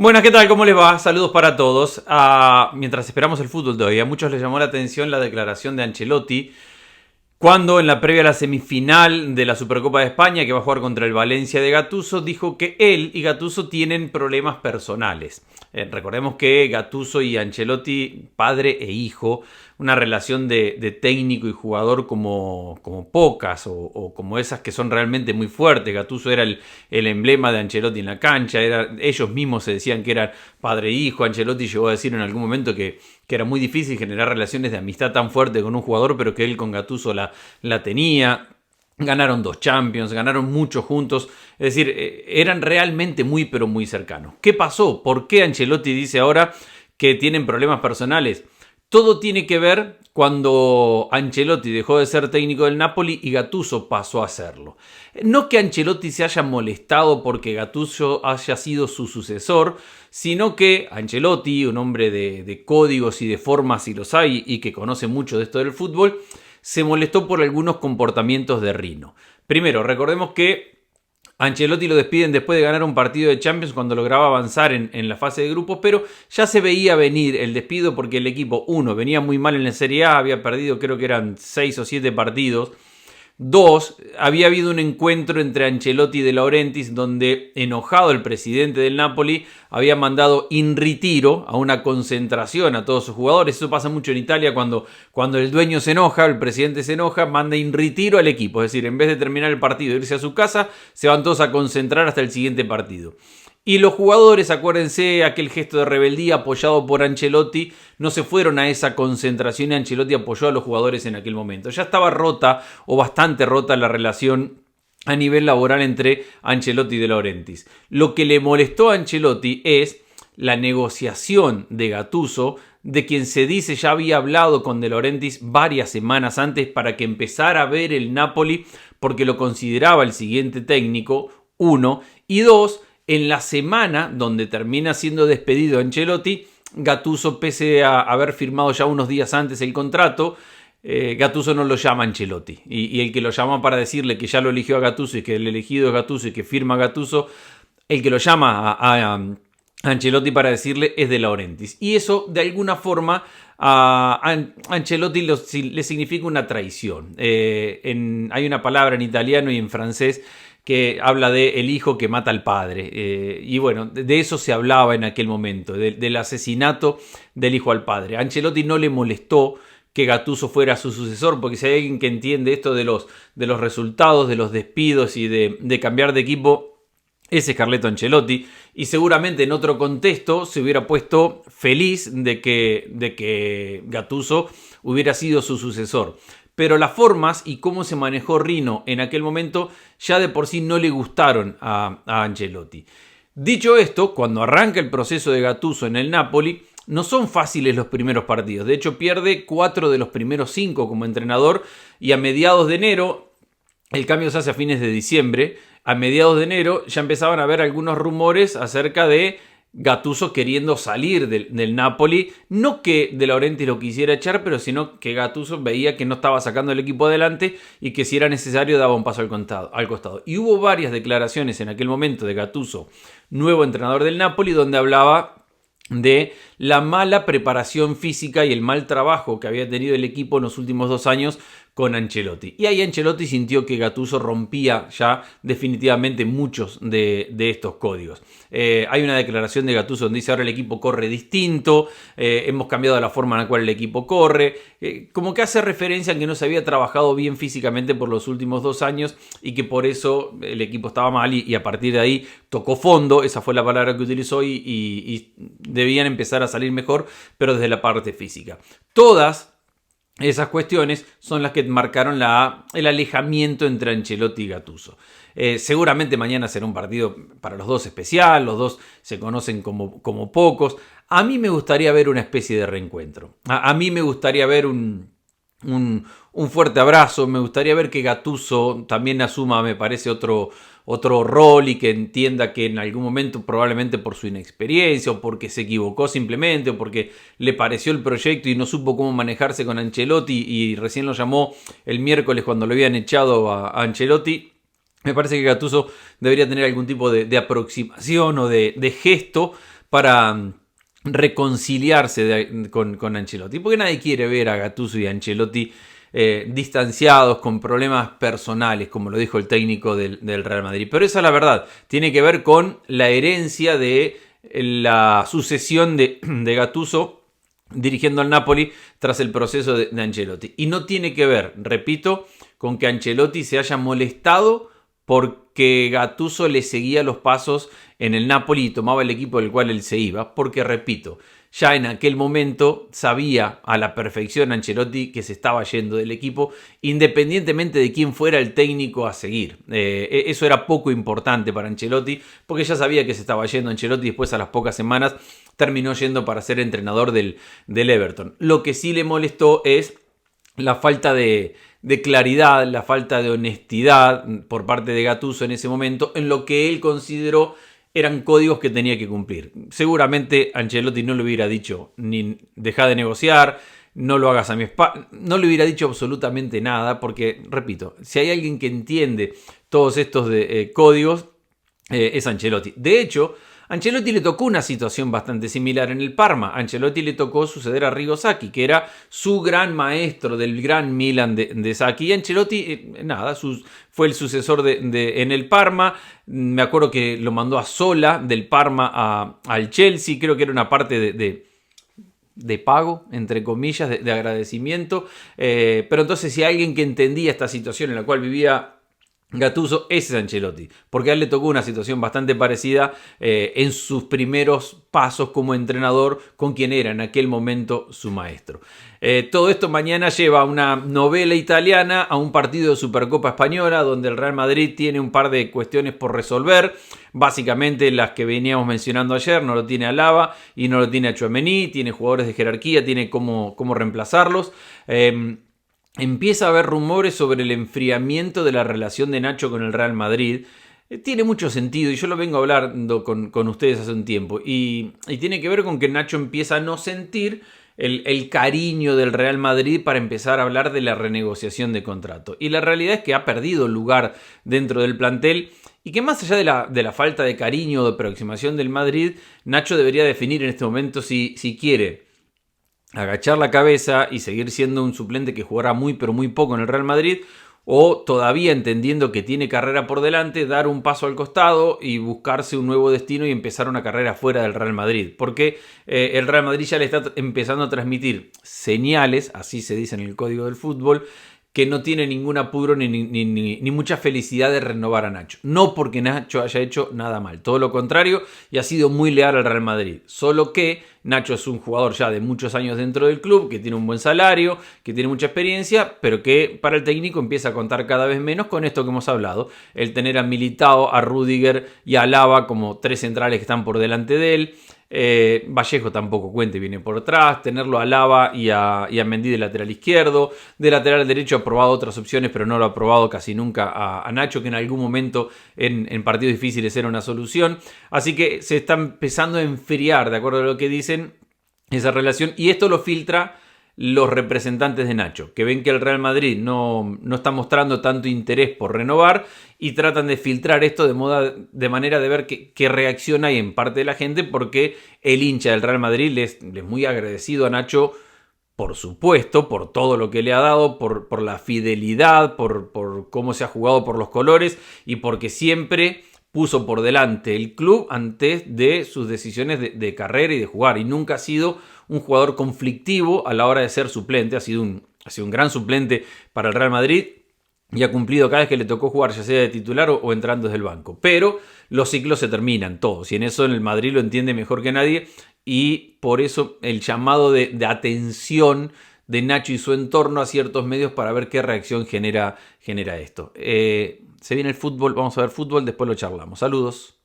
Buenas, ¿qué tal? ¿Cómo les va? Saludos para todos. Mientras esperamos el fútbol de hoy, a muchos les llamó la atención la declaración de Ancelotti cuando en la previa a la semifinal de la Supercopa de España, que va a jugar contra el Valencia de Gattuso, dijo que él y Gattuso tienen problemas personales. Recordemos que Gattuso y Ancelotti, padre e hijo, una relación de técnico y jugador como pocas o como esas que son realmente muy fuertes. Gattuso era el emblema de Ancelotti en la cancha, ellos mismos se decían que eran padre e hijo. Ancelotti llegó a decir en algún momento que era muy difícil generar relaciones de amistad tan fuerte con un jugador, pero que él con Gattuso la tenía. Ganaron 2 Champions, ganaron mucho juntos. Es decir, eran realmente muy, pero muy cercanos. ¿Qué pasó? ¿Por qué Ancelotti dice ahora que tienen problemas personales? Todo tiene que ver cuando Ancelotti dejó de ser técnico del Napoli y Gattuso pasó a serlo. No que Ancelotti se haya molestado porque Gattuso haya sido su sucesor, sino que Ancelotti, un hombre de códigos y de formas, si los hay, y que conoce mucho de esto del fútbol, se molestó por algunos comportamientos de Rino. Primero, recordemos que Ancelotti lo despiden después de ganar un partido de Champions cuando lograba avanzar en la fase de grupos, pero ya se veía venir el despido porque el equipo, uno, venía muy mal en la Serie A, había perdido creo que eran 6 o 7 partidos. 2. Había habido un encuentro entre Ancelotti y De Laurentiis donde, enojado el presidente del Napoli, había mandado in ritiro a una concentración a todos sus jugadores. Eso pasa mucho en Italia cuando el dueño se enoja, el presidente se enoja, manda in ritiro al equipo. Es decir, en vez de terminar el partido e irse a su casa, se van todos a concentrar hasta el siguiente partido. Y los jugadores, acuérdense, aquel gesto de rebeldía apoyado por Ancelotti, no se fueron a esa concentración y Ancelotti apoyó a los jugadores en aquel momento. Ya estaba rota o bastante rota la relación a nivel laboral entre Ancelotti y De Laurentiis. Lo que le molestó a Ancelotti es la negociación de Gattuso, de quien se dice ya había hablado con De Laurentiis varias semanas antes para que empezara a ver el Napoli porque lo consideraba el siguiente técnico, 1, y 2, en la semana donde termina siendo despedido Ancelotti, Gattuso, pese a haber firmado ya unos días antes el contrato, Gattuso no lo llama Ancelotti. Y el que lo llama para decirle que ya lo eligió a Gattuso y que el elegido es Gattuso y que firma Gattuso, el que lo llama a Ancelotti para decirle es De Laurentiis. Y eso, de alguna forma, a Ancelotti le significa una traición. Hay una palabra en italiano y en francés que habla de el hijo que mata al padre. Y bueno, de eso se hablaba en aquel momento, del asesinato del hijo al padre. A Ancelotti no le molestó que Gattuso fuera su sucesor, porque si hay alguien que entiende esto de los resultados, de los despidos y de cambiar de equipo, ese es Carleto Ancelotti, y seguramente en otro contexto se hubiera puesto feliz de que Gattuso hubiera sido su sucesor. Pero las formas y cómo se manejó Rino en aquel momento ya de por sí no le gustaron a Ancelotti. Dicho esto, cuando arranca el proceso de Gattuso en el Napoli, no son fáciles los primeros partidos. De hecho, pierde 4 de los primeros 5 como entrenador y a mediados de enero, el cambio se hace a fines de diciembre, a mediados de enero ya empezaban a haber algunos rumores acerca de Gattuso queriendo salir del Napoli. No que De Laurentiis lo quisiera echar, pero sino que Gattuso veía que no estaba sacando el equipo adelante y que si era necesario daba un paso al costado. Y hubo varias declaraciones en aquel momento de Gattuso, nuevo entrenador del Napoli, donde hablaba de la mala preparación física y el mal trabajo que había tenido el equipo en los últimos 2 años con Ancelotti. Y ahí Ancelotti sintió que Gattuso rompía ya definitivamente muchos de estos códigos. Hay una declaración de Gattuso donde dice ahora el equipo corre distinto, hemos cambiado la forma en la cual el equipo corre, como que hace referencia a que no se había trabajado bien físicamente por los últimos 2 años y que por eso el equipo estaba mal y a partir de ahí tocó fondo, esa fue la palabra que utilizó y debían empezar a salir mejor, pero desde la parte física. Todas esas cuestiones son las que marcaron el alejamiento entre Ancelotti y Gattuso. Seguramente mañana será un partido para los dos especial, los dos se conocen como pocos. A mí me gustaría ver una especie de reencuentro. A mí me gustaría ver un fuerte abrazo, me gustaría ver que Gattuso también asuma, me parece, otro rol y que entienda que en algún momento, probablemente por su inexperiencia o porque se equivocó simplemente o porque le pareció el proyecto y no supo cómo manejarse con Ancelotti y recién lo llamó el miércoles cuando lo habían echado a Ancelotti. Me parece que Gattuso debería tener algún tipo de aproximación o de gesto para reconciliarse con Ancelotti. Porque nadie quiere ver a Gattuso y a Ancelotti distanciados, con problemas personales, como lo dijo el técnico del Real Madrid. Pero esa es la verdad, tiene que ver con la herencia de la sucesión de Gattuso dirigiendo al Napoli tras el proceso de Ancelotti. Y no tiene que ver, repito, con que Ancelotti se haya molestado porque Gattuso le seguía los pasos en el Napoli y tomaba el equipo del cual él se iba. Porque, repito, ya en aquel momento sabía a la perfección Ancelotti que se estaba yendo del equipo, independientemente de quién fuera el técnico a seguir. Eso era poco importante para Ancelotti, porque ya sabía que se estaba yendo Ancelotti. Después, a las pocas semanas, terminó yendo para ser entrenador del Everton. Lo que sí le molestó es la falta de claridad, la falta de honestidad por parte de Gattuso en ese momento, en lo que él consideró eran códigos que tenía que cumplir. Seguramente Ancelotti no le hubiera dicho ni deja de negociar, no lo hagas a mi espalda, no le hubiera dicho absolutamente nada, porque, repito, si hay alguien que entiende todos estos códigos, es Ancelotti. De hecho, Ancelotti le tocó una situación bastante similar en el Parma. Ancelotti le tocó suceder a Arrigo Sacchi, que era su gran maestro del gran Milan de Sacchi. Y Ancelotti, fue el sucesor en el Parma. Me acuerdo que lo mandó a sola del Parma al Chelsea. Creo que era una parte de pago, entre comillas, de agradecimiento. Pero entonces, si hay alguien que entendía esta situación en la cual vivía Gattuso, ese es Ancelotti, porque a él le tocó una situación bastante parecida en sus primeros pasos como entrenador con quien era en aquel momento su maestro. Todo esto mañana lleva a una novela italiana, a un partido de Supercopa Española donde el Real Madrid tiene un par de cuestiones por resolver, básicamente las que veníamos mencionando ayer. No lo tiene Alaba y no lo tiene a Tchouaméni, tiene jugadores de jerarquía, tiene cómo reemplazarlos. Empieza a haber rumores sobre el enfriamiento de la relación de Nacho con el Real Madrid. Tiene mucho sentido y yo lo vengo hablando con ustedes hace un tiempo. Y tiene que ver con que Nacho empieza a no sentir el cariño del Real Madrid para empezar a hablar de la renegociación de contrato. Y la realidad es que ha perdido lugar dentro del plantel y que, más allá de la falta de cariño o de aproximación del Madrid, Nacho debería definir en este momento si quiere agachar la cabeza y seguir siendo un suplente que jugará muy pero muy poco en el Real Madrid, o todavía, entendiendo que tiene carrera por delante, dar un paso al costado y buscarse un nuevo destino y empezar una carrera fuera del Real Madrid. Porque el Real Madrid ya le está empezando a transmitir señales, así se dice en el código del fútbol, que no tiene ningún apuro ni mucha felicidad de renovar a Nacho. No porque Nacho haya hecho nada mal, todo lo contrario, y ha sido muy leal al Real Madrid. Solo que Nacho es un jugador ya de muchos años dentro del club, que tiene un buen salario, que tiene mucha experiencia, pero que para el técnico empieza a contar cada vez menos con esto que hemos hablado. El tener a Militao, a Rüdiger y a Alaba como tres centrales que están por delante de él. Vallejo tampoco cuenta y viene por atrás. Tenerlo a Alaba y a Mendy de lateral izquierdo. De lateral derecho ha probado otras opciones, pero no lo ha probado casi nunca a Nacho, que en algún momento en partidos difíciles era una solución. Así que se está empezando a enfriar, de acuerdo a lo que dicen, esa relación. Y esto lo filtra los representantes de Nacho, que ven que el Real Madrid no está mostrando tanto interés por renovar y tratan de filtrar esto de manera de ver qué reacción hay en parte de la gente, porque el hincha del Real Madrid le es muy agradecido a Nacho, por supuesto, por todo lo que le ha dado, por la fidelidad, por cómo se ha jugado por los colores y porque siempre puso por delante el club antes de sus decisiones de carrera y de jugar, y nunca ha sido un jugador conflictivo a la hora de ser suplente. Ha sido un gran suplente para el Real Madrid y ha cumplido cada vez que le tocó jugar, ya sea de titular o entrando desde el banco. Pero los ciclos se terminan todos, y en eso en el Madrid lo entiende mejor que nadie, y por eso el llamado de atención de Nacho y su entorno a ciertos medios para ver qué reacción genera esto. Se viene el fútbol, vamos a ver fútbol, después lo charlamos. Saludos.